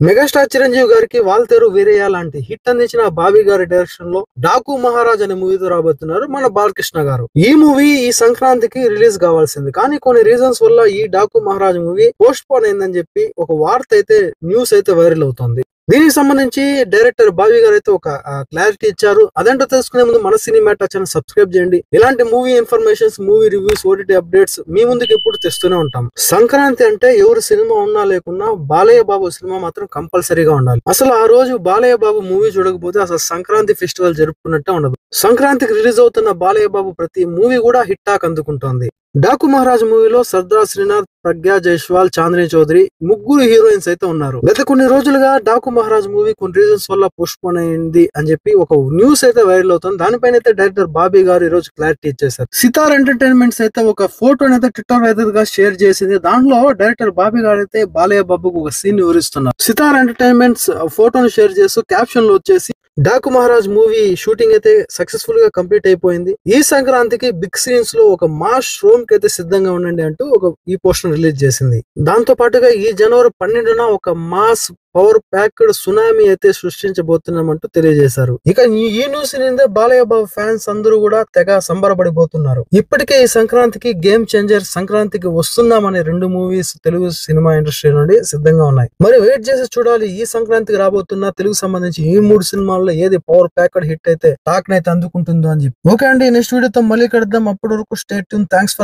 Megastar Chiranjeevi గారికి వాల్తేరు వీరయ్య లాంటి hit అందించిన బాబీ గారి డైరెక్షన్ లో డాకు మహారాజ్ అనే మూవీతో రాబోతున్నారు మన బాలకృష్ణ గారు. ఈ మూవీ ఈ సంక్రాంతికి రిలీజ్ కావాల్సింది, కానీ కొన్ని రీజన్స్ వల్ల ఈ Daaku Maharaj movie post phone అయిందని చెప్పి ఒక వార్త అయితే న్యూస్ అయితే వైరల్ అవుతోంది. దీనికి సంబంధించి డైరెక్టర్ బాబీ గారు అయితే ఒక క్లారిటీ ఇచ్చారు. అదేంటో తెలుసుకునే ముందు మన సినిమాటా ఛానల్ సబ్స్క్రైబ్ చేయండి. ఇలాంటి movie informations, movie reviews, OTT updates మీ ముందుకు ఎప్పుడు తెస్తూనే ఉంటాం. సంక్రాంతి అంటే ఎవరు సినిమా ఉన్నా లేకున్నా బాలయ్య బాబు సినిమా మాత్రం కంపల్సరీగా ఉండాలి. అసలు ఆ రోజు బాలయ్య బాబు మూవీ చూడకపోతే అసలు సంక్రాంతి ఫెస్టివల్ జరుపుకున్నట్టే ఉండదు. సంక్రాంతికి రిలీజ్ అవుతున్న బాలయ్య బాబు ప్రతి మూవీ కూడా హిట్ టాక్ అందుకుంటోంది. డాకు మహారాజ్ మూవీలో సర్దార్ శ్రీనాథ్, ప్రజ్ఞా జైస్వాల్, చాందిని చౌదరి ముగ్గురు హీరోయిన్స్ అయితే ఉన్నారు. గత కొన్ని రోజులుగా డాకు మహారాజ్ మూవీ కొన్ని రీజన్స్ వల్ల పోస్ట్ పోన్ అయింది అని చెప్పి ఒక న్యూస్ అయితే వైరల్ అవుతుంది. దానిపైన అయితే డైరెక్టర్ బాబీ గారు ఈ రోజు క్లారిటీ ఇచ్చేసారు. సితార్ ఎంటర్టైన్మెంట్స్ అయితే ఒక ఫోటోని అయితే ట్విట్టర్ వేదికగా షేర్ చేసింది. దానిలో డైరెక్టర్ బాబీ గారు అయితే బాలయ్య బాబుకు ఒక సీన్ వివరిస్తున్నారు. సితార్ ఎంటర్టైన్మెంట్స్ ఫోటోని షేర్ చేస్తూ క్యాప్షన్ లో వచ్చేసి డాకు మహారాజ్ మూవీ షూటింగ్ అయితే సక్సెస్ఫుల్ గా కంప్లీట్ అయిపోయింది. ఈ సంక్రాంతికి బిగ్ స్క్రీన్స్ లో ఒక మాస్ షోమ్ కి అయితే సిద్ధంగా ఉండండి అంటూ ఈ పోస్టర్ రిలీజ్ చేసింది. దాంతో పాటుగా ఈ జనవరి 12న ఒక మాస్ పవర్ ప్యాక్డ్ సునామీ అయితే సృష్టించబోతున్నామంటూ తెలియజేశారు. ఇక ఈ న్యూస్ నిందే బాలయ్య బాబు ఫ్యాన్స్ అందరూ కూడా తెగ సంబరపడిపోతున్నారు. ఇప్పటికే ఈ సంక్రాంతికి గేమ్ చేంజర్, సంక్రాంతికి వస్తున్నామనే 2 మూవీస్ తెలుగు సినిమా ఇండస్ట్రీ నుండి సిద్ధంగా ఉన్నాయి. మరి వెయిట్ చేసి చూడాలి ఈ సంక్రాంతికి రాబోతున్న తెలుగు సంబంధించి ఈ 3 సినిమాల్లో ఏది పవర్ ప్యాక్డ్ హిట్ అయితే టాక్ నైతే అందుకుంటుందో అని చెప్పి. ఓకే అండి, నెక్స్ట్ వీడియోతో మళ్ళీ కలుద్దాం. అప్పటి వరకు స్టే ట్యూన్. Thanks for